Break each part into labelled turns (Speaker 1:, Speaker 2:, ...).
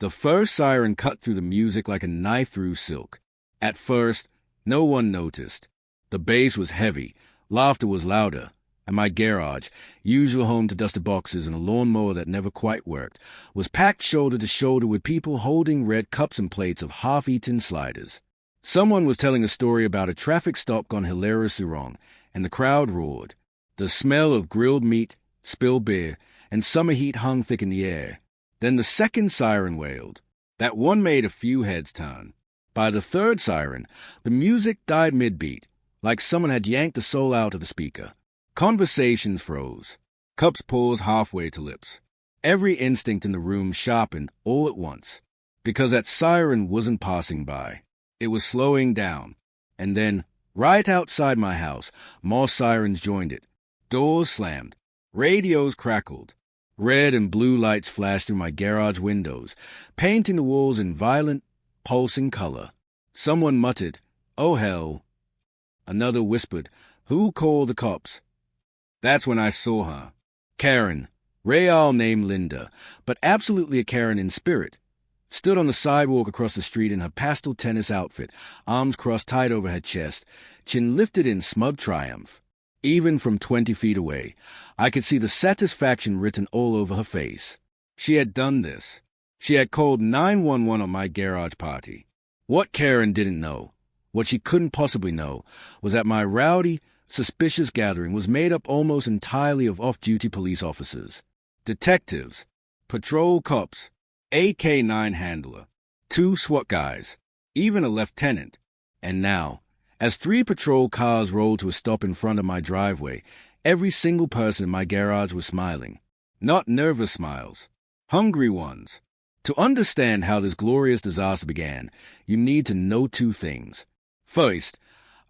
Speaker 1: The first siren cut through the music like a knife through silk. At first, no one noticed. The bass was heavy, laughter was louder, and my garage, usual home to dusted boxes and a lawnmower that never quite worked, was packed shoulder to shoulder with people holding red cups and plates of half-eaten sliders. Someone was telling a story about a traffic stop gone hilariously wrong, and the crowd roared. The smell of grilled meat, spilled beer, and summer heat hung thick in the air. Then the second siren wailed. That one made a few heads turn. By the third siren, the music died mid-beat, like someone had yanked the soul out of the speaker. Conversation froze. Cups paused halfway to lips. Every instinct in the room sharpened all at once, because that siren wasn't passing by. It was slowing down. And then, right outside my house, more sirens joined it. Doors slammed. Radios crackled. Red and blue lights flashed through my garage windows, painting the walls in violent, pulsing color. Someone muttered, "Oh, hell." Another whispered, "Who called the cops?" That's when I saw her. Karen, real name Linda, but absolutely a Karen in spirit, stood on the sidewalk across the street in her pastel tennis outfit, arms crossed tight over her chest, chin lifted in smug triumph. Even from 20 feet away, I could see the satisfaction written all over her face. She had done this. She had called 911 on my garage party. What Karen didn't know, what she couldn't possibly know, was that my rowdy, suspicious gathering was made up almost entirely of off-duty police officers, detectives, patrol cops, AK-9 handler, 2 SWAT guys, even a lieutenant. And now, as 3 patrol cars rolled to a stop in front of my driveway, every single person in my garage was smiling. Not nervous smiles, hungry ones. To understand how this glorious disaster began, you need to know 2 things. First,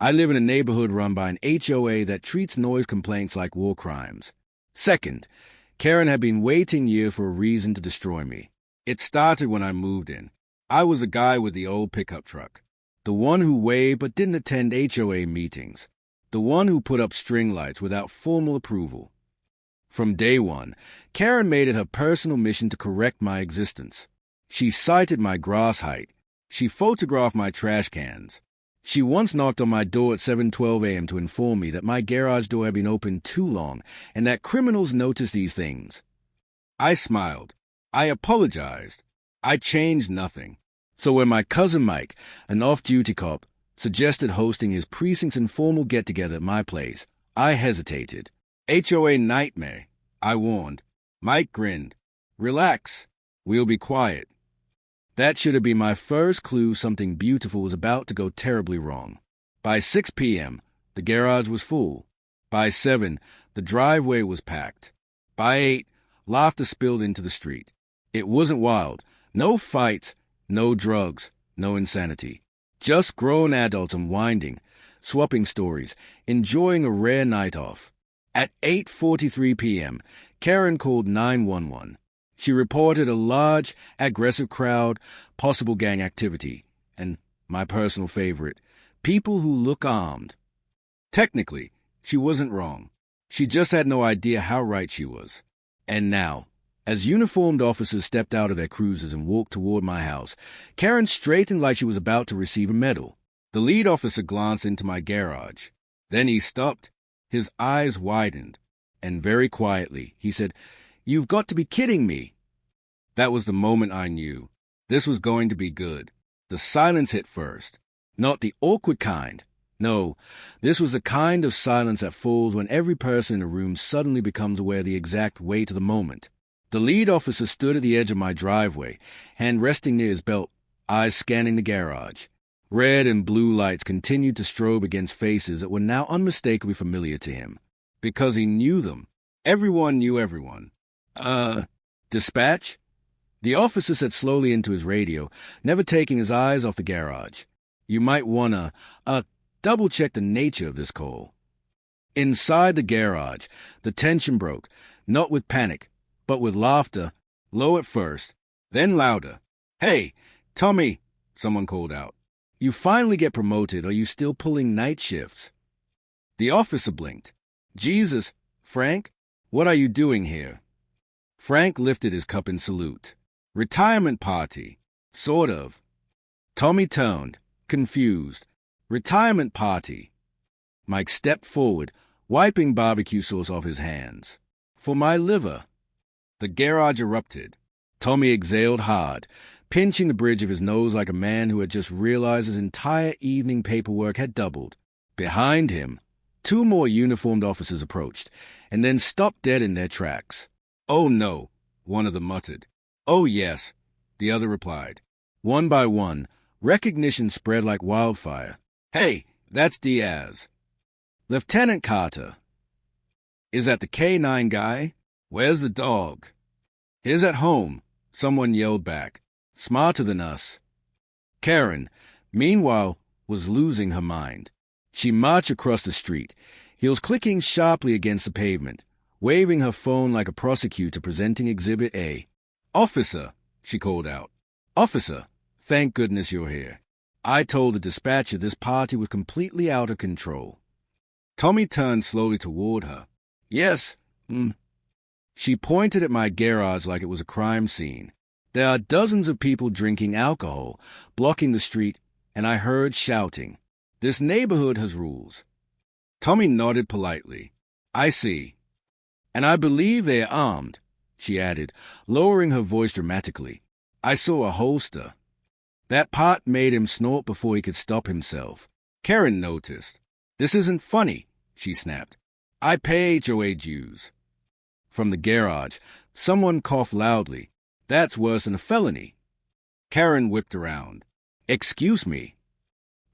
Speaker 1: I live in a neighborhood run by an HOA that treats noise complaints like war crimes. Second, Karen had been waiting years for a reason to destroy me. It started when I moved in. I was a guy with the old pickup truck. The one who waved but didn't attend HOA meetings. The one who put up string lights without formal approval. From day one, Karen made it her personal mission to correct my existence. She cited my grass height. She photographed my trash cans. She once knocked on my door at 7:12 a.m. to inform me that my garage door had been open too long and that criminals noticed these things. I smiled. I apologized. I changed nothing. So when my cousin Mike, an off-duty cop, suggested hosting his precinct's informal get-together at my place, I hesitated. HOA nightmare, I warned. Mike grinned. Relax. We'll be quiet. That should have been my first clue something beautiful was about to go terribly wrong. By 6 p.m., the garage was full. By 7, the driveway was packed. By 8, laughter spilled into the street. It wasn't wild. No fights, no drugs, no insanity. Just grown adults unwinding, swapping stories, enjoying a rare night off. At 8:43 p.m., Karen called 911. She reported a large, aggressive crowd, possible gang activity, and, my personal favorite, people who look armed. Technically, she wasn't wrong. She just had no idea how right she was. And now, as uniformed officers stepped out of their cruisers and walked toward my house, Karen straightened like she was about to receive a medal. The lead officer glanced into my garage. Then he stopped. His eyes widened, and very quietly, he said, "You've got to be kidding me." That was the moment I knew. This was going to be good. The silence hit first. Not the awkward kind. No, this was the kind of silence that falls when every person in a room suddenly becomes aware of the exact weight of the moment. The lead officer stood at the edge of my driveway, hand resting near his belt, eyes scanning the garage. Red and blue lights continued to strobe against faces that were now unmistakably familiar to him. Because he knew them. Everyone knew everyone. Dispatch? The officer said slowly into his radio, never taking his eyes off the garage. You might wanna, double-check the nature of this call. Inside the garage, the tension broke, not with panic, but with laughter, low at first, then louder. "Hey, Tommy," someone called out. "You finally get promoted, or are you still pulling night shifts?" The officer blinked. "Jesus, Frank, what are you doing here?" Frank lifted his cup in salute. Retirement party. Sort of. Tommy turned, confused. Retirement party. Mike stepped forward, wiping barbecue sauce off his hands. For my liver. The garage erupted. Tommy exhaled hard, pinching the bridge of his nose like a man who had just realized his entire evening paperwork had doubled. Behind him, 2 more uniformed officers approached, and then stopped dead in their tracks. "Oh no," one of them muttered. "Oh yes," the other replied. One by one, recognition spread like wildfire. "Hey, that's Diaz." "Lieutenant Carter." "Is that the K-9 guy? Where's the dog?" "He's at home," someone yelled back. "Smarter than us." Karen, meanwhile, was losing her mind. She marched across the street, heels clicking sharply against the pavement, waving her phone like a prosecutor presenting Exhibit A. "Officer," she called out. "Officer, thank goodness you're here. I told the dispatcher this party was completely out of control." Tommy turned slowly toward her. "Yes, She pointed at my garage like it was a crime scene. "There are dozens of people drinking alcohol, blocking the street, and I heard shouting. This neighborhood has rules." Tommy nodded politely. "I see. And I believe they are armed," she added, lowering her voice dramatically. "I saw a holster." That part made him snort before he could stop himself. Karen noticed. "This isn't funny," she snapped. "I pay HOA dues." From the garage, someone coughed loudly. "That's worse than a felony." Karen whipped around. "Excuse me."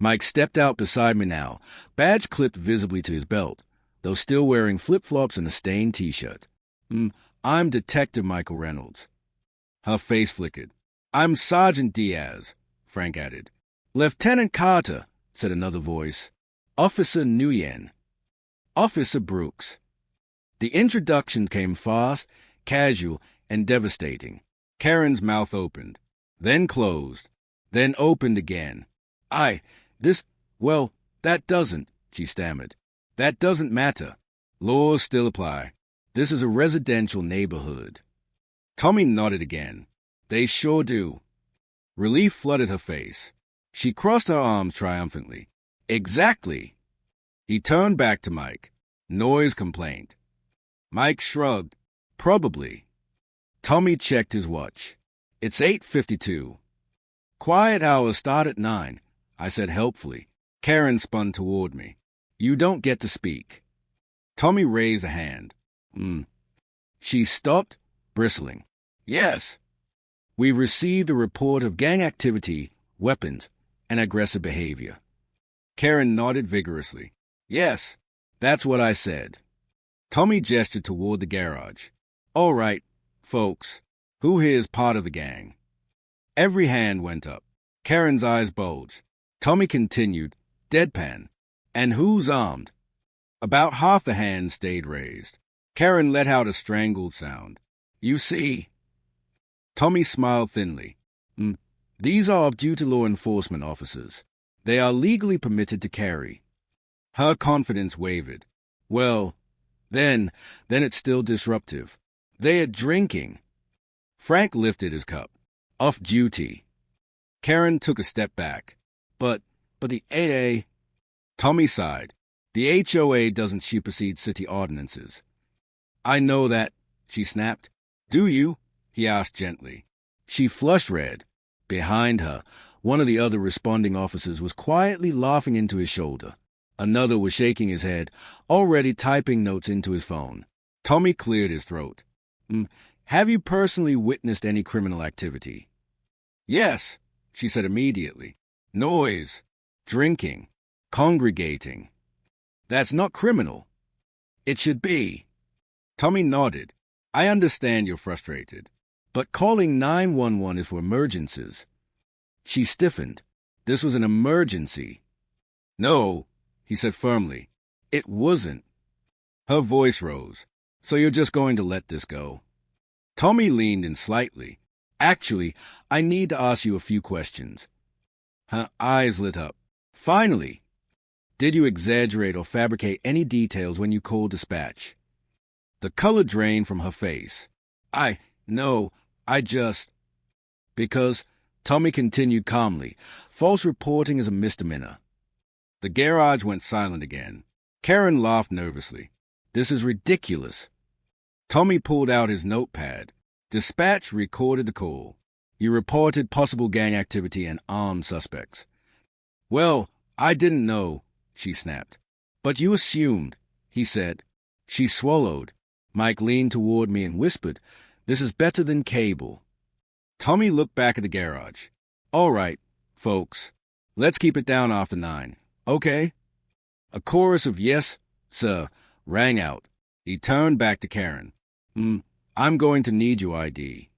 Speaker 1: Mike stepped out beside me now, badge clipped visibly to his belt, though still wearing flip-flops and a stained T-shirt. "I'm Detective Michael Reynolds." Her face flickered. "I'm Sergeant Diaz," Frank added. "Lieutenant Carter," said another voice. "Officer Nguyen." "Officer Brooks." The introduction came fast, casual, and devastating. Karen's mouth opened, then closed, then opened again. That doesn't," she stammered. "That doesn't matter. Laws still apply. This is a residential neighborhood." Tommy nodded again. "They sure do." Relief flooded her face. She crossed her arms triumphantly. "Exactly." He turned back to Mike. "Noise complaint." Mike shrugged. "Probably." Tommy checked his watch. "It's 8:52. "Quiet hours start at 9, I said helpfully. Karen spun toward me. "You don't get to speak." Tommy raised a hand. She stopped, bristling. "Yes. We've received a report of gang activity, weapons, and aggressive behavior." Karen nodded vigorously. "Yes, that's what I said." Tommy gestured toward the garage. "All right, folks, who here is part of the gang?" Every hand went up. Karen's eyes bulged. Tommy continued, deadpan. "And who's armed?" About half the hands stayed raised. Karen let out a strangled sound. "You see." Tommy smiled thinly. "These are off-duty law enforcement officers. They are legally permitted to carry." Her confidence wavered. "Well, then it's still disruptive. They are drinking." Frank lifted his cup. "Off duty." Karen took a step back. But the AA..." Tommy sighed. "The HOA doesn't supersede city ordinances." "I know that," she snapped. "Do you?" he asked gently. She flushed red. Behind her, one of the other responding officers was quietly laughing into his shoulder. Another was shaking his head, already typing notes into his phone. Tommy cleared his throat. "Have you personally witnessed any criminal activity?" "Yes," she said immediately. "Noise, drinking, congregating." "That's not criminal." "It should be." Tommy nodded. "I understand you're frustrated, but calling 911 is for emergencies." She stiffened. This was an emergency. "No," he said firmly. "It wasn't." Her voice rose. "So you're just going to let this go?" Tommy leaned in slightly. "Actually, I need to ask you a few questions." Her eyes lit up. "Finally! Did you exaggerate or fabricate any details when you called dispatch?" The color drained from her face. No, I just..." Because, Tommy continued calmly, false reporting is a misdemeanor. The garage went silent again. Karen laughed nervously. This is ridiculous. Tommy pulled out his notepad. Dispatch recorded the call. You reported possible gang activity and armed suspects. Well, I didn't know, she snapped. But you assumed, he said. She swallowed. Mike leaned toward me and whispered, This is better than cable. Tommy looked back at the garage. All right, folks. Let's keep it down after 9. Okay? A chorus of yes, sir, rang out. He turned back to Karen. I'm going to need your ID.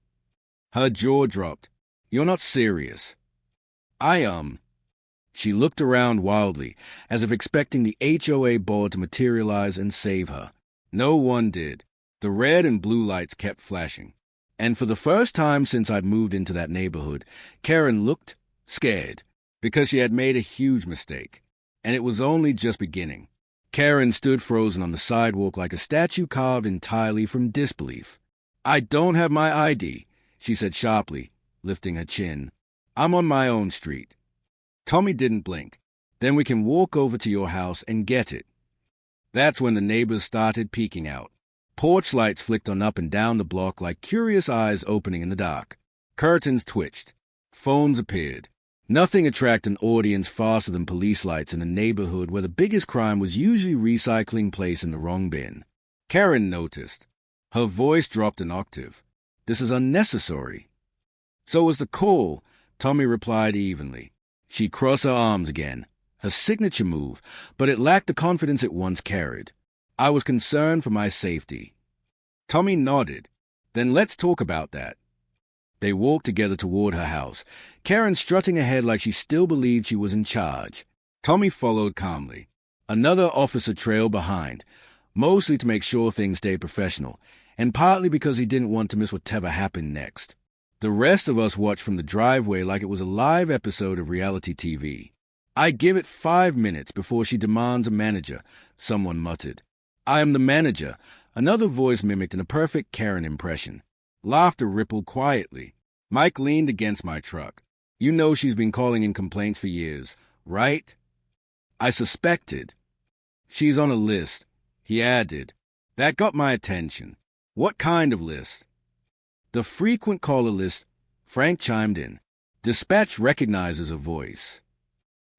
Speaker 1: Her jaw dropped. You're not serious. She looked around wildly, as if expecting the HOA board to materialize and save her. No one did. The red and blue lights kept flashing. And for the first time since I'd moved into that neighborhood, Karen looked scared, because she had made a huge mistake. And it was only just beginning. Karen stood frozen on the sidewalk like a statue carved entirely from disbelief. I don't have my ID, she said sharply, lifting her chin. I'm on my own street. Tommy didn't blink. Then we can walk over to your house and get it. That's when the neighbors started peeking out. Porch lights flicked on up and down the block like curious eyes opening in the dark. Curtains twitched. Phones appeared. Nothing attracted an audience faster than police lights in a neighborhood where the biggest crime was usually recycling place in the wrong bin. Karen noticed. Her voice dropped an octave. This is unnecessary. So was the call, Tommy replied evenly. She crossed her arms again, her signature move, but it lacked the confidence it once carried. I was concerned for my safety. Tommy nodded. Then let's talk about that. They walked together toward her house, Karen strutting ahead like she still believed she was in charge. Tommy followed calmly. Another officer trailed behind, mostly to make sure things stayed professional, and partly because he didn't want to miss whatever happened next. The rest of us watched from the driveway like it was a live episode of reality TV. I give it 5 minutes before she demands a manager, someone muttered. I am the manager, another voice mimicked in a perfect Karen impression. Laughter rippled quietly. Mike leaned against my truck. You know she's been calling in complaints for years, right? I suspected. She's on a list, he added. That got my attention. What kind of list? The frequent caller list, Frank chimed in. Dispatch recognizes a voice.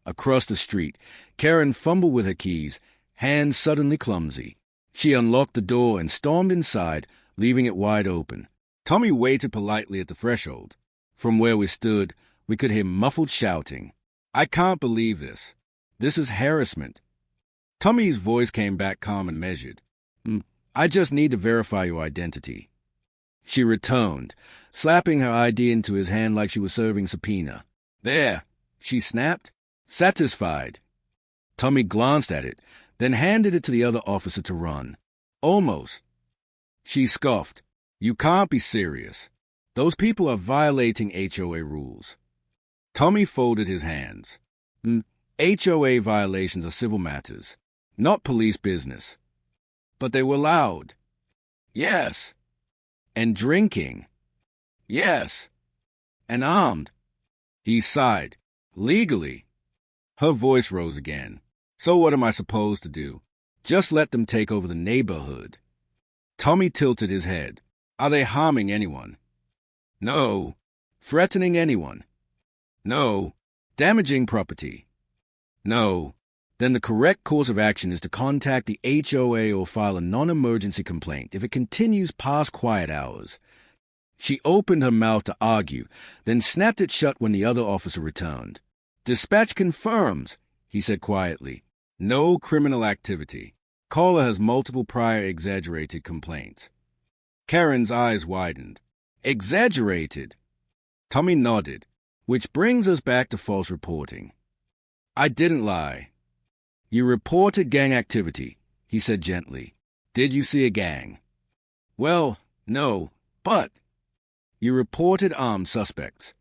Speaker 1: Across the street, Karen fumbled with her keys, hands suddenly clumsy. She unlocked the door and stormed inside, leaving it wide open. Tommy waited politely at the threshold. From where we stood, we could hear muffled shouting. I can't believe this. This is harassment. Tommy's voice came back calm and measured. I just need to verify your identity. She returned, slapping her ID into his hand like she was serving subpoena. There, she snapped. Satisfied. Tommy glanced at it, then handed it to the other officer to run. Almost. She scoffed. You can't be serious. Those people are violating HOA rules. Tommy folded his hands. HOA violations are civil matters, not police business. But they were loud. Yes. And drinking. Yes. And armed. He sighed. Legally. Her voice rose again. So what am I supposed to do? Just let them take over the neighborhood. Tommy tilted his head. Are they harming anyone? No. Threatening anyone? No. Damaging property? No. Then the correct course of action is to contact the HOA or file a non-emergency complaint if it continues past quiet hours. She opened her mouth to argue, then snapped it shut when the other officer returned. Dispatch confirms, he said quietly. No criminal activity. Caller has multiple prior exaggerated complaints. Karen's eyes widened. Exaggerated? Tommy nodded, which brings us back to false reporting. I didn't lie. You reported gang activity, he said gently. Did you see a gang? Well, no, but you reported armed suspects.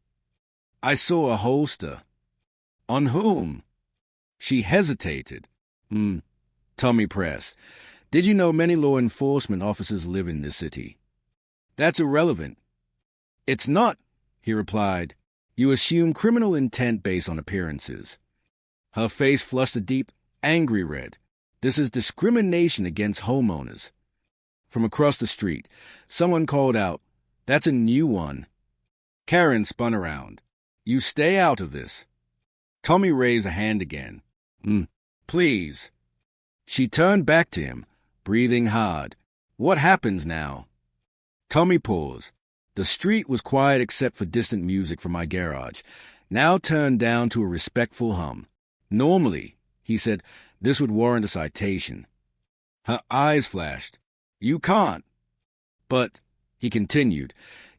Speaker 1: I saw a holster. On whom? She hesitated. Tommy pressed. Did you know many law enforcement officers live in this city? That's irrelevant. It's not, he replied. You assume criminal intent based on appearances. Her face flushed a deep, angry red. This is discrimination against homeowners. From across the street, someone called out, That's a new one. Karen spun around. You stay out of this. Tommy raised a hand again. Please. She turned back to him, breathing hard. What happens now? Tommy paused. The street was quiet except for distant music from my garage, now turned down to a respectful hum. Normally, he said, this would warrant a citation. Her eyes flashed. You can't. But, he continued,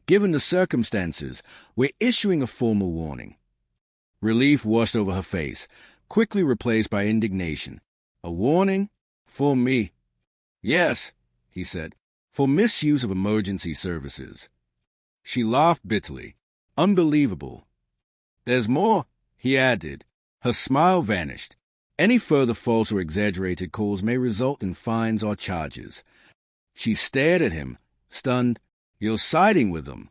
Speaker 1: given the circumstances, we're issuing a formal warning. Relief washed over her face, quickly replaced by indignation. A warning? For me? Yes, he said, for misuse of emergency services. She laughed bitterly. Unbelievable. There's more, he added. Her smile vanished. Any further false or exaggerated calls may result in fines or charges. She stared at him, stunned. You're siding with them.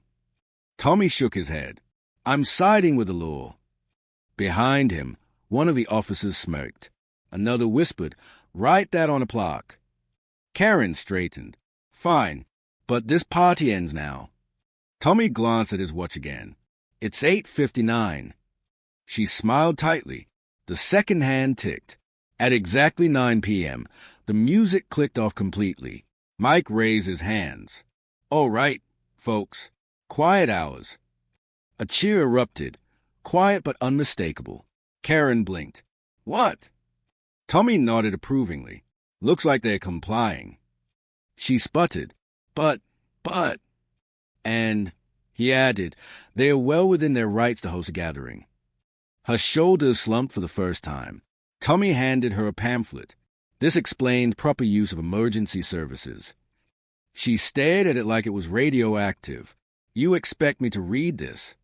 Speaker 1: Tommy shook his head. I'm siding with the law. Behind him, one of the officers smirked. Another whispered, Write that on a plaque. Karen straightened. Fine, but this party ends now. Tommy glanced at his watch again. It's 8:59. She smiled tightly. The second hand ticked. At exactly 9 p.m., the music clicked off completely. Mike raised his hands. All right, folks. Quiet hours. A cheer erupted. Quiet but unmistakable. Karen blinked. What? Tommy nodded approvingly. Looks like they're complying. She sputtered. But. And, he added, they are well within their rights to host a gathering. Her shoulders slumped for the first time. Tommy handed her a pamphlet. This explained proper use of emergency services. She stared at it like it was radioactive. You expect me to read this?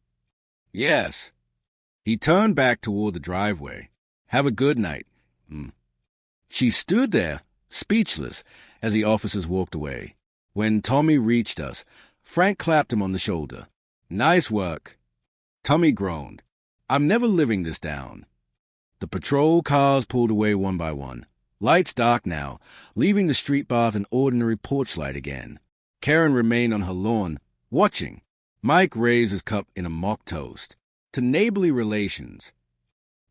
Speaker 1: Yes. He turned back toward the driveway. Have a good night. She stood there, speechless, as the officers walked away. When Tommy reached us, Frank clapped him on the shoulder. Nice work. Tommy groaned. I'm never living this down. The patrol cars pulled away one by one. Lights dark now, leaving the street bath an ordinary porch light again. Karen remained on her lawn, watching. Mike raised his cup in a mock toast. To neighborly relations.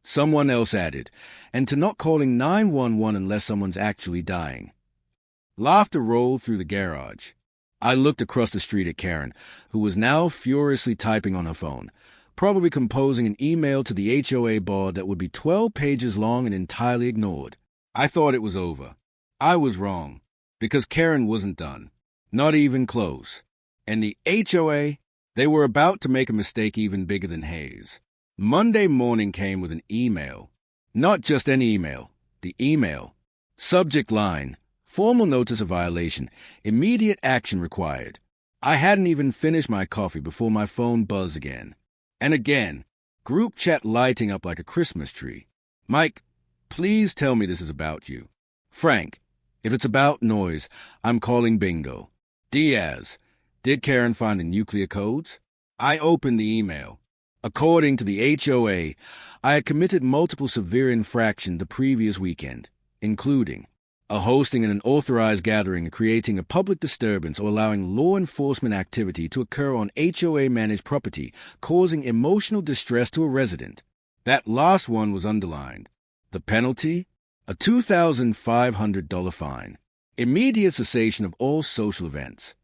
Speaker 1: Someone else added, and to not calling 911 unless someone's actually dying. Laughter rolled through the garage. I looked across the street at Karen, who was now furiously typing on her phone, probably composing an email to the HOA board that would be 12 pages long and entirely ignored. I thought it was over. I was wrong, because Karen wasn't done. Not even close. And the HOA, they were about to make a mistake even bigger than Hayes. Monday morning came with an email. Not just any email. The email. Subject line. Formal notice of violation. Immediate action required. I hadn't even finished my coffee before my phone buzzed again. And again. Group chat lighting up like a Christmas tree. Mike, please tell me this is about you. Frank, if it's about noise, I'm calling bingo. Diaz, did Karen find the nuclear codes? I opened the email. According to the HOA, I had committed multiple severe infractions the previous weekend, including a hosting an unauthorized gathering and creating a public disturbance or allowing law enforcement activity to occur on HOA-managed property, causing emotional distress to a resident. That last one was underlined. The penalty? A $2,500 fine, immediate cessation of all social events,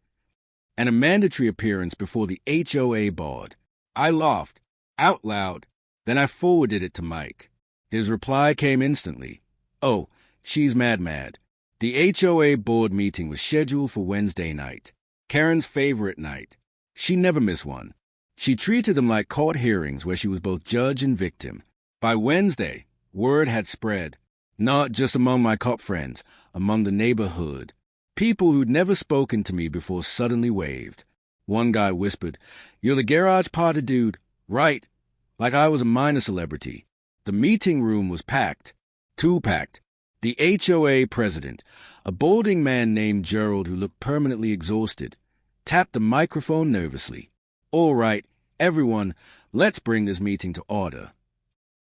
Speaker 1: and a mandatory appearance before the HOA board. I laughed, out loud. Then I forwarded it to Mike. His reply came instantly. Oh, she's mad. The HOA board meeting was scheduled for Wednesday night, Karen's favorite night. She never missed one. She treated them like court hearings where she was both judge and victim. By Wednesday, word had spread, not just among my cop friends, among the neighborhood. People who'd never spoken to me before suddenly waved. One guy whispered, "You're the garage party dude, right?" Like I was a minor celebrity. The meeting room was packed. Too packed. The HOA president, a balding man named Gerald who looked permanently exhausted, tapped the microphone nervously. "All right, Everyone, let's bring this meeting to order.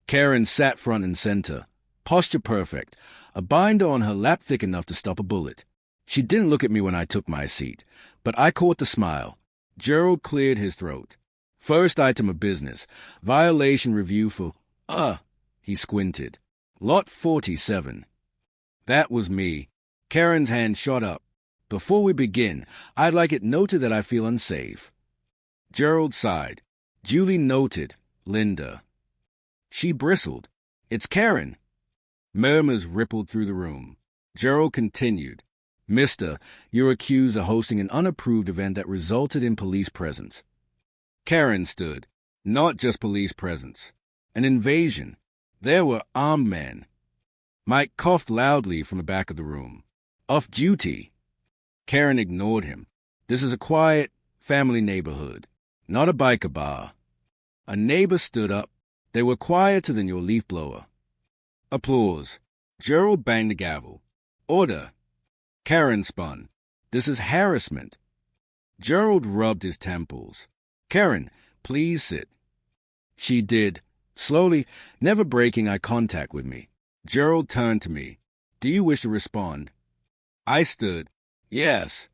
Speaker 1: Karen sat front and center, posture perfect, a binder on her lap thick enough to stop a bullet. She didn't look at me when I took my seat, but I caught the smile. Gerald cleared his throat. First item of business, violation review for, he squinted. Lot 47. That was me. Karen's hand shot up. Before we begin, I'd like it noted that I feel unsafe. Gerald sighed. Duly noted, Linda. She bristled. It's Karen. Murmurs rippled through the room. Gerald continued. Mister, you're accused of hosting an unapproved event that resulted in police presence. Karen stood. Not just police presence. An invasion. There were armed men. Mike coughed loudly from the back of the room. Off duty. Karen ignored him. This is a quiet, family neighborhood, not a biker bar. A neighbor stood up. They were quieter than your leaf blower. Applause. Gerald banged the gavel. Order. Karen spun. This is harassment. Gerald rubbed his temples. Karen, please sit. She did, slowly, never breaking eye contact with me. Gerald turned to me. Do you wish to respond? I stood. Yes.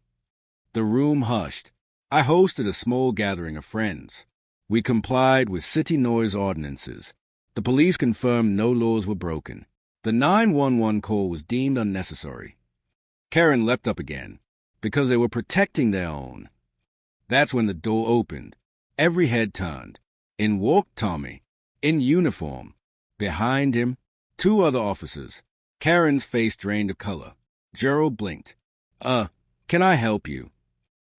Speaker 1: The room hushed. I hosted a small gathering of friends. We complied with city noise ordinances. The police confirmed no laws were broken. The 911 call was deemed unnecessary. Karen leapt up again, because they were protecting their own. That's when the door opened. Every head turned. In walked Tommy, in uniform. Behind him, 2 other officers. Karen's face drained of color. Gerald blinked. Can I help you?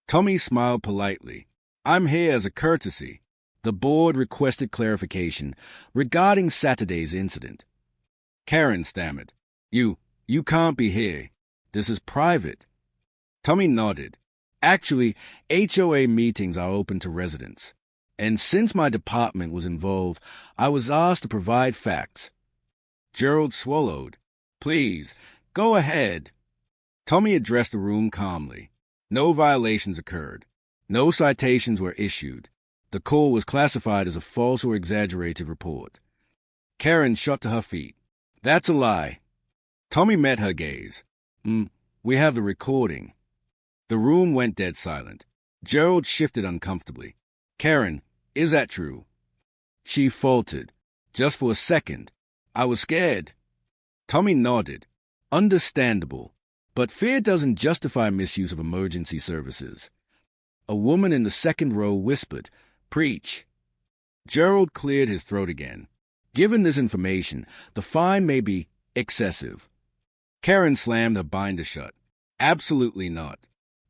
Speaker 1: Tommy smiled politely. I'm here as a courtesy. The board requested clarification regarding Saturday's incident. Karen stammered. You can't be here. This is private. Tommy nodded. Actually, HOA meetings are open to residents. And since my department was involved, I was asked to provide facts. Gerald swallowed. Please, go ahead. Tommy addressed the room calmly. No violations occurred. No citations were issued. The call was classified as a false or exaggerated report. Karen shot to her feet. That's a lie. Tommy met her gaze. We have the recording. The room went dead silent. Gerald shifted uncomfortably. Karen, is that true? She faltered. Just for a second. I was scared. Tommy nodded. Understandable. But fear doesn't justify misuse of emergency services. A woman in the second row whispered, Preach. Gerald cleared his throat again. Given this information, the fine may be excessive. Karen slammed her binder shut. Absolutely not.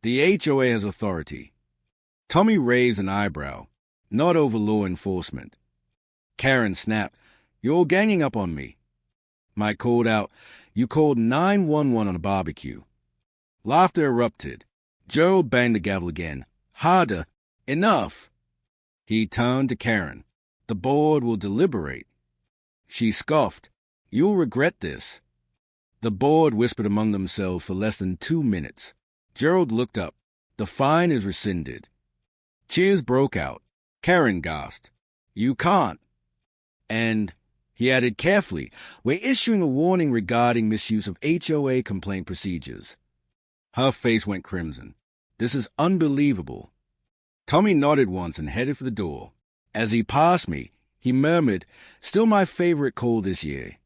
Speaker 1: The HOA has authority. Tommy raised an eyebrow. Not over law enforcement. Karen snapped. You're ganging up on me. Mike called out, You called 911 on a barbecue. Laughter erupted. Gerald banged the gavel again. Harder. Enough. He turned to Karen. The board will deliberate. She scoffed. You'll regret this. The board whispered among themselves for less than 2 minutes. Gerald looked up. The fine is rescinded. Cheers broke out. Karen gasped. You can't. And, he added carefully, we're issuing a warning regarding misuse of HOA complaint procedures. Her face went crimson. This is unbelievable. Tommy nodded once and headed for the door. As he passed me, he murmured, Still my favorite call this year.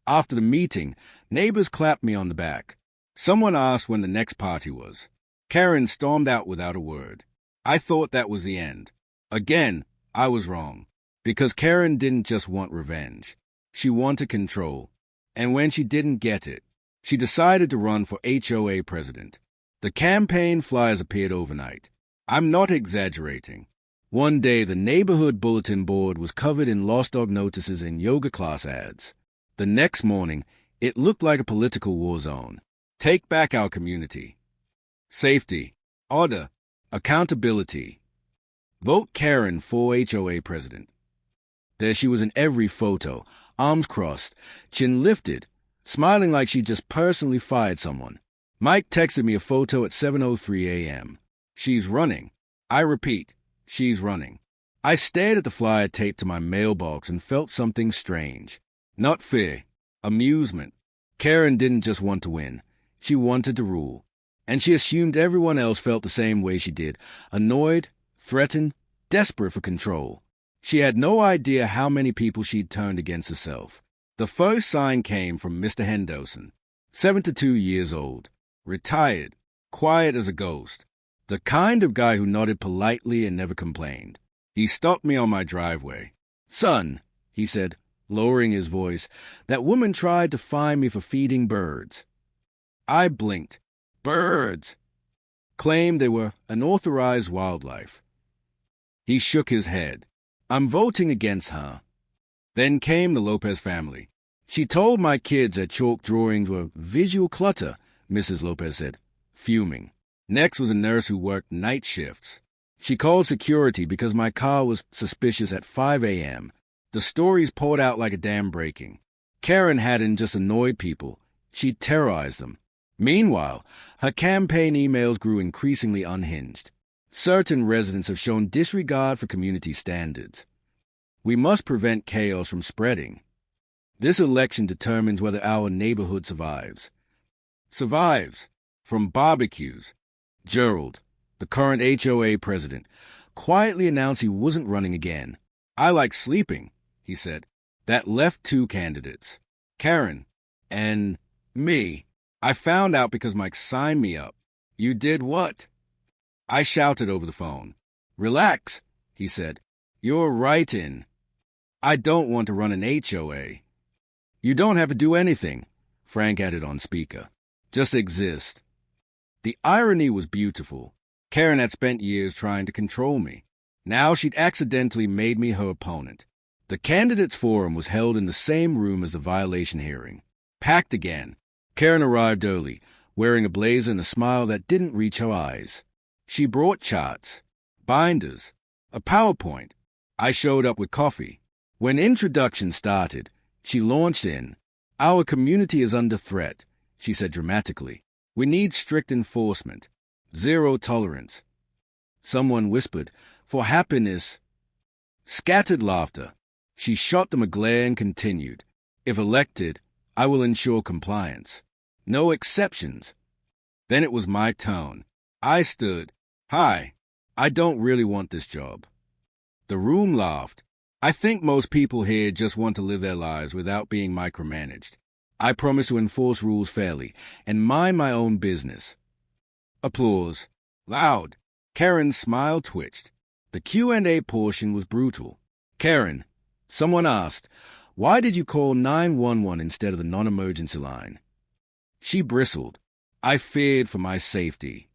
Speaker 1: After the meeting, neighbors clapped me on the back. Someone asked when the next party was. Karen stormed out without a word. I thought that was the end. Again, I was wrong. Because Karen didn't just want revenge. She wanted control. And when she didn't get it, she decided to run for HOA president. The campaign flyers appeared overnight. I'm not exaggerating. One day, the neighborhood bulletin board was covered in lost dog notices and yoga class ads. The next morning, it looked like a political war zone. Take back our community. Safety, order, accountability. Vote Karen for HOA president. There she was in every photo, arms crossed, chin lifted, smiling like she just personally fired someone. Mike texted me a photo at 7:03 a.m. She's running. I repeat, she's running. I stared at the flyer taped to my mailbox and felt something strange. Not fear, amusement. Karen didn't just want to win. She wanted to rule. And she assumed everyone else felt the same way she did, annoyed, threatened, desperate for control. She had no idea how many people she'd turned against herself. The first sign came from Mr. Henderson, 72 years old, retired, quiet as a ghost, the kind of guy who nodded politely and never complained. He stopped me on my driveway. "Son," he said, lowering his voice, "that woman tried to fine me for feeding birds." I blinked. Birds! Claimed they were unauthorized wildlife. He shook his head. "I'm voting against her." Then came the Lopez family. "She told my kids that chalk drawings were visual clutter," Mrs. Lopez said, fuming. Next was a nurse who worked night shifts. "She called security because my car was suspicious at 5 a.m. The stories poured out like a dam breaking. Karen hadn't just annoyed people. She'd terrorized them. Meanwhile, her campaign emails grew increasingly unhinged. Certain residents have shown disregard for community standards. We must prevent chaos from spreading. This election determines whether our neighborhood survives. Survives. From barbecues. Gerald, the current HOA president, quietly announced he wasn't running again. "I like sleeping," he said. That left 2 candidates. Karen and me. I found out because Mike signed me up. "You did what?" I shouted over the phone. "Relax," he said. "You're right in. I don't want to run an HOA. "You don't have to do anything," Frank added on speaker. "Just exist." The irony was beautiful. Karen had spent years trying to control me. Now she'd accidentally made me her opponent. The candidates' forum was held in the same room as the violation hearing. Packed again. Karen arrived early, wearing a blazer and a smile that didn't reach her eyes. She brought charts, binders, a PowerPoint. I showed up with coffee. When introduction started, she launched in. "Our community is under threat," she said dramatically. "We need strict enforcement. Zero tolerance." Someone whispered, "For happiness." Scattered laughter. She shot them a glare and continued. "If elected, I will ensure compliance. No exceptions." Then it was my turn. I stood. "Hi, I don't really want this job." The room laughed. "I think most people here just want to live their lives without being micromanaged. I promise to enforce rules fairly and mind my own business." Applause. Loud. Karen's smile twitched. The Q&A portion was brutal. "Karen," someone asked, "why did you call 911 instead of the non-emergency line?" She bristled. "I feared for my safety."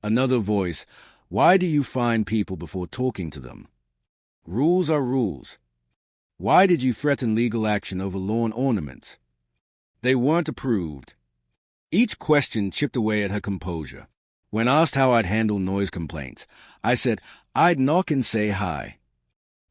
Speaker 1: Another voice, "Why do you fine people before talking to them?" Rules are rules. "Why did you threaten legal action over lawn ornaments?" They weren't approved. Each question chipped away at her composure. When asked how I'd handle noise complaints, I said I'd knock and say hi.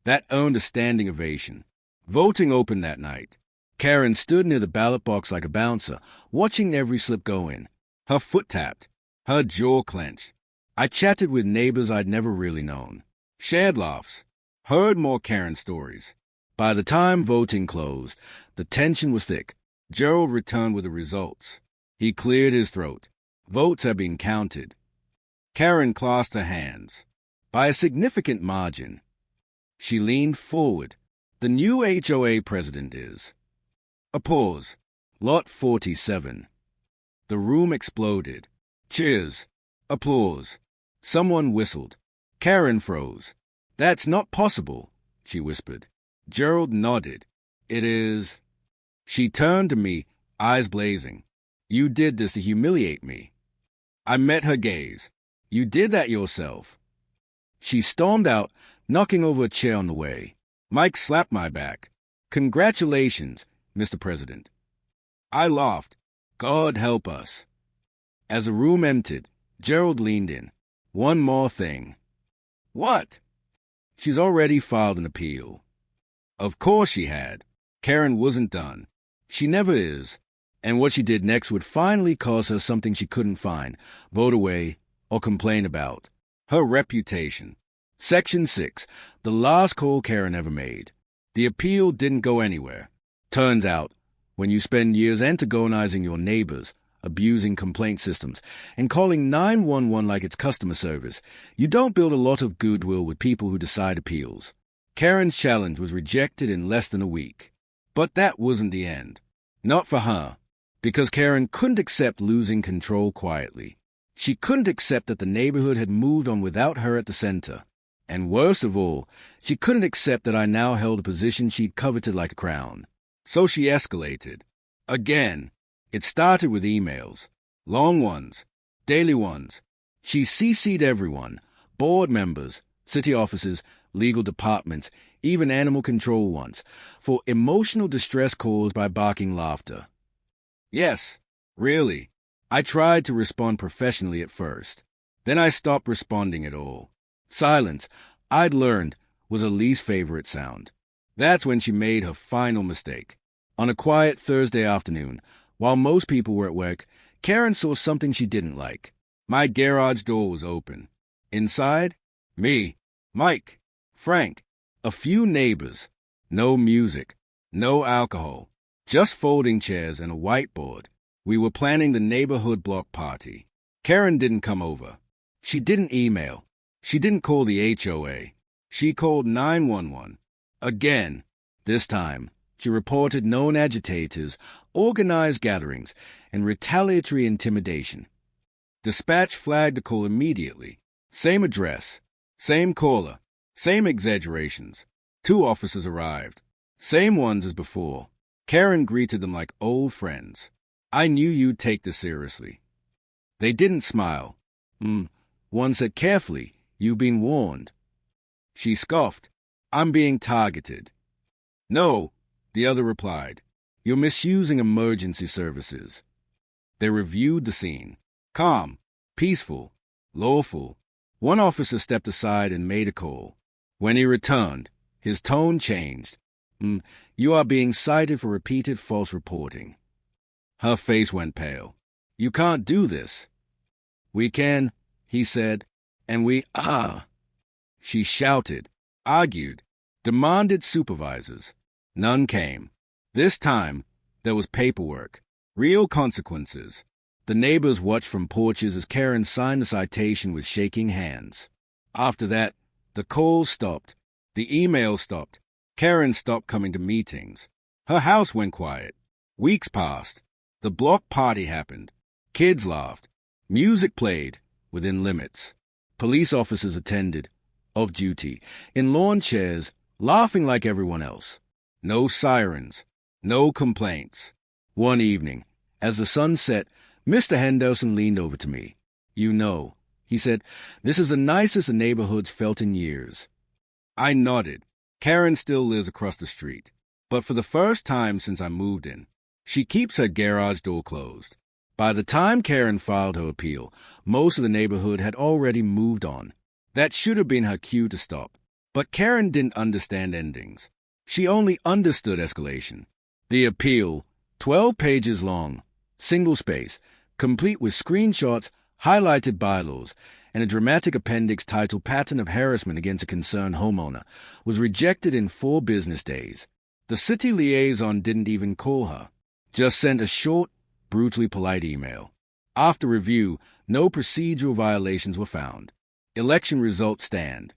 Speaker 1: That earned a standing ovation. Voting opened that night. Karen stood near the ballot box like a bouncer, watching every slip go in. Her foot tapped. Her jaw clenched. I chatted with neighbors I'd never really known. Shared laughs. Heard more Karen stories. By the time voting closed, the tension was thick. Gerald returned with the results. He cleared his throat. Votes had been counted. Karen clasped her hands. By a significant margin. She leaned forward. "The new HOA president is." A pause. Lot 47. The room exploded. Cheers. Applause. Someone whistled. Karen froze. "That's not possible," she whispered. Gerald nodded. "It is." She turned to me, eyes blazing. "You did this to humiliate me." I met her gaze. "You did that yourself." She stormed out, knocking over a chair on the way. Mike slapped my back. "Congratulations, Mr. President." I laughed. "God help us." As the room emptied, Gerald leaned in. "One more thing." "What?" "She's already filed an appeal." Of course she had. Karen wasn't done. She never is. And what she did next would finally cost her something she couldn't find, vote away, or complain about. Her reputation. Section 6. The last call Karen ever made. The appeal didn't go anywhere. Turns out, when you spend years antagonizing your neighbors, abusing complaint systems, and calling 911 like it's customer service, you don't build a lot of goodwill with people who decide appeals. Karen's challenge was rejected in less than a week. But that wasn't the end. Not for her, because Karen couldn't accept losing control quietly. She couldn't accept that the neighborhood had moved on without her at the center. And worst of all, she couldn't accept that I now held a position she'd coveted like a crown. So she escalated. Again. It started with emails. Long ones. Daily ones. She CC'd everyone. Board members, city offices, legal departments, even animal control ones, for emotional distress caused by barking laughter. Yes, really. I tried to respond professionally at first. Then I stopped responding at all. Silence, I'd learned, was her least favorite sound. That's when she made her final mistake. On a quiet Thursday afternoon, while most people were at work, Karen saw something she didn't like. My garage door was open. Inside, me, Mike, Frank, a few neighbors. No music, no alcohol, just folding chairs and a whiteboard. We were planning the neighborhood block party. Karen didn't come over. She didn't email. She didn't call the HOA. She called 911. Again. This time, she reported known agitators, organized gatherings, and retaliatory intimidation. Dispatch flagged the call immediately. Same address, same caller, same exaggerations. 2 officers arrived. Same ones as before. Karen greeted them like old friends. I knew you'd take this seriously. They didn't smile. One said carefully, "You've been warned." She scoffed. "I'm being targeted." "No," the other replied. "You're misusing emergency services." They reviewed the scene. Calm, peaceful, lawful. One officer stepped aside and made a call. When he returned, his tone changed. "You are being cited for repeated false reporting." Her face went pale. "You can't do this." "We can," he said, "and we are." She shouted, argued, demanded supervisors. None came. This time, there was paperwork, real consequences. The neighbors watched from porches as Karen signed the citation with shaking hands. After that, the calls stopped. The emails stopped. Karen stopped coming to meetings. Her house went quiet. Weeks passed. The block party happened. Kids laughed. Music played, within limits. Police officers attended, off-duty, in lawn chairs, laughing like everyone else. No sirens. No complaints. One evening, as the sun set, Mr. Henderson leaned over to me. "You know," he said, "this is the nicest the neighborhood's felt in years." I nodded. Karen still lives across the street, but for the first time since I moved in, she keeps her garage door closed. By the time Karen filed her appeal, most of the neighborhood had already moved on. That should have been her cue to stop. But Karen didn't understand endings. She only understood escalation. The appeal, 12 pages long, single space, complete with screenshots, highlighted bylaws, and a dramatic appendix titled Pattern of Harassment Against a Concerned Homeowner, was rejected in 4 business days. The city liaison didn't even call her, just sent a short, brutally polite email. After review, no procedural violations were found. Election results stand.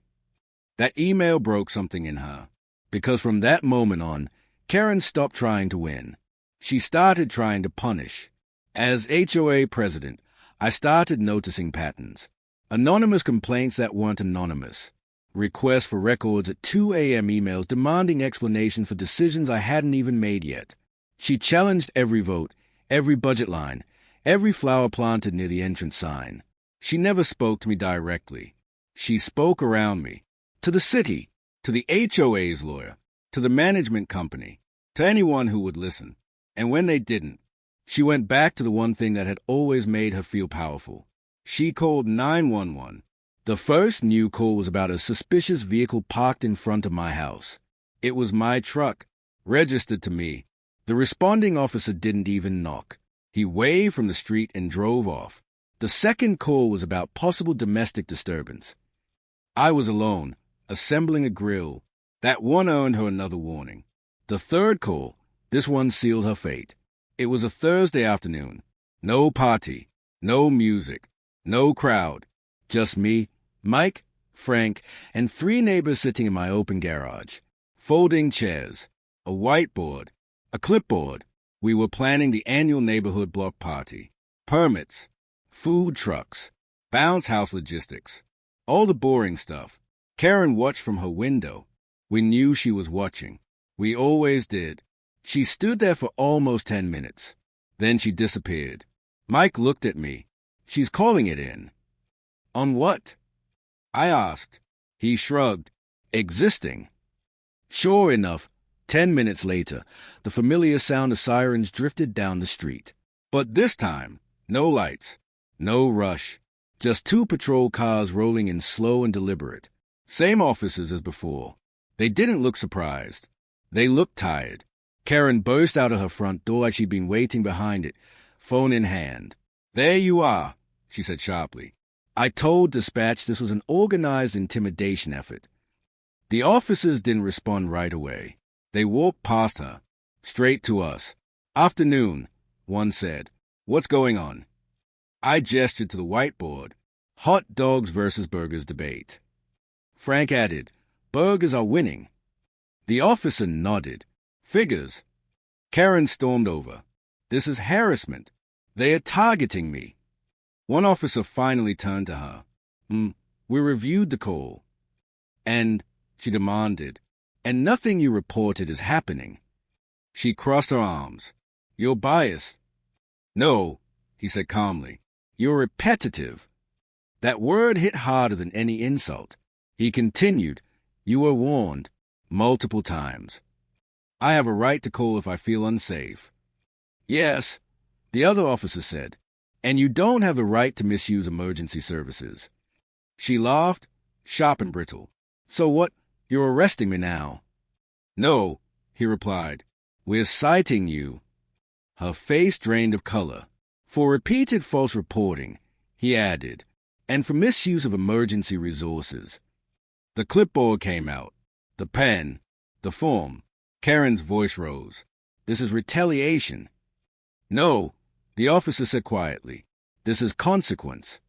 Speaker 1: That email broke something in her, because from that moment on, Karen stopped trying to win. She started trying to punish. As HOA president, I started noticing patterns. Anonymous complaints that weren't anonymous. Requests for records at 2 a.m. emails demanding explanation for decisions I hadn't even made yet. She challenged every vote, every budget line, every flower planted near the entrance sign. She never spoke to me directly. She spoke around me. To the city, to the HOA's lawyer, to the management company, to anyone who would listen. And when they didn't, she went back to the one thing that had always made her feel powerful. She called 911. The first new call was about a suspicious vehicle parked in front of my house. It was my truck, registered to me. The responding officer didn't even knock. He waved from the street and drove off. The second call was about possible domestic disturbance. I was alone, assembling a grill. That one earned her another warning. The third call, this one sealed her fate. It was a Thursday afternoon. No party, no music, no crowd. Just me, Mike, Frank, and 3 neighbors sitting in my open garage. Folding chairs, a whiteboard, a clipboard. We were planning the annual neighborhood block party. Permits, food trucks, bounce house logistics, all the boring stuff. Karen watched from her window. We knew she was watching. We always did. She stood there for almost 10 minutes. Then she disappeared. Mike looked at me. She's calling it in. On what? I asked. He shrugged. Existing. Sure enough, 10 minutes later, the familiar sound of sirens drifted down the street. But this time, no lights, no rush, just 2 patrol cars rolling in slow and deliberate. Same officers as before. They didn't look surprised. They looked tired. Karen burst out of her front door like she'd been waiting behind it, phone in hand. There you are, she said sharply. I told dispatch this was an organized intimidation effort. The officers didn't respond right away. They walked past her, straight to us. Afternoon, one said. What's going on? I gestured to the whiteboard. Hot dogs versus burgers debate. Frank added, burgers are winning. The officer nodded. Figures. Karen stormed over. This is harassment. They are targeting me. One officer finally turned to her. We reviewed the call. And, she demanded, and nothing you reported is happening. She crossed her arms. You're biased. No, he said calmly. You're repetitive. That word hit harder than any insult. He continued, you were warned, multiple times. I have a right to call if I feel unsafe. Yes, the other officer said, and you don't have the right to misuse emergency services. She laughed, sharp and brittle. So what? You're arresting me now. No, he replied. We're citing you. Her face drained of color. For repeated false reporting, he added, and for misuse of emergency resources. The clipboard came out. The pen. The form. Karen's voice rose. This is retaliation. No, the officer said quietly. This is consequence.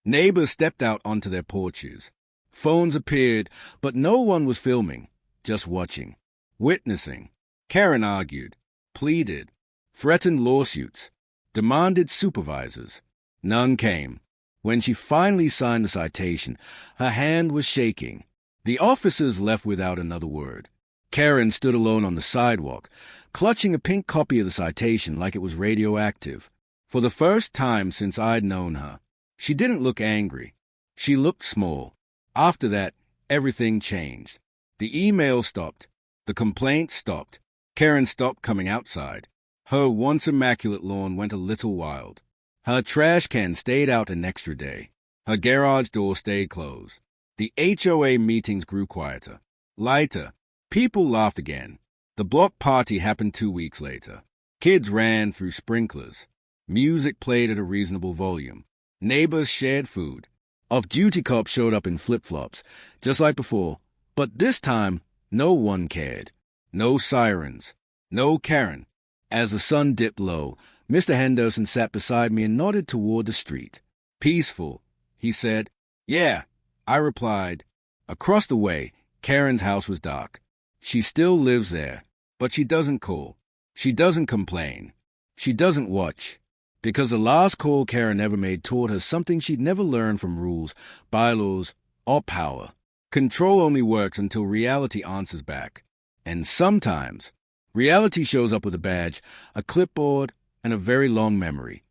Speaker 1: Neighbors stepped out onto their porches. Phones appeared, but no one was filming, just watching, witnessing. Karen argued, pleaded, threatened lawsuits, demanded supervisors. None came. When she finally signed the citation, her hand was shaking. The officers left without another word. Karen stood alone on the sidewalk, clutching a pink copy of the citation like it was radioactive. For the first time since I'd known her, she didn't look angry. She looked small. After that, everything changed. The email stopped. The complaints stopped. Karen stopped coming outside. Her once immaculate lawn went a little wild. Her trash can stayed out an extra day. Her garage door stayed closed. The HOA meetings grew quieter, lighter. People laughed again. The block party happened 2 weeks later. Kids ran through sprinklers. Music played at a reasonable volume. Neighbors shared food. Off-duty cops showed up in flip-flops, just like before. But this time, no one cared. No sirens. No Karen. As the sun dipped low, Mr. Henderson sat beside me and nodded toward the street. Peaceful, he said. Yeah, I replied. Across the way, Karen's house was dark. She still lives there, but she doesn't call. She doesn't complain. She doesn't watch. Because the last call Karen ever made taught her something she'd never learned from rules, bylaws, or power. Control only works until reality answers back. And sometimes, reality shows up with a badge, a clipboard, and a very long memory.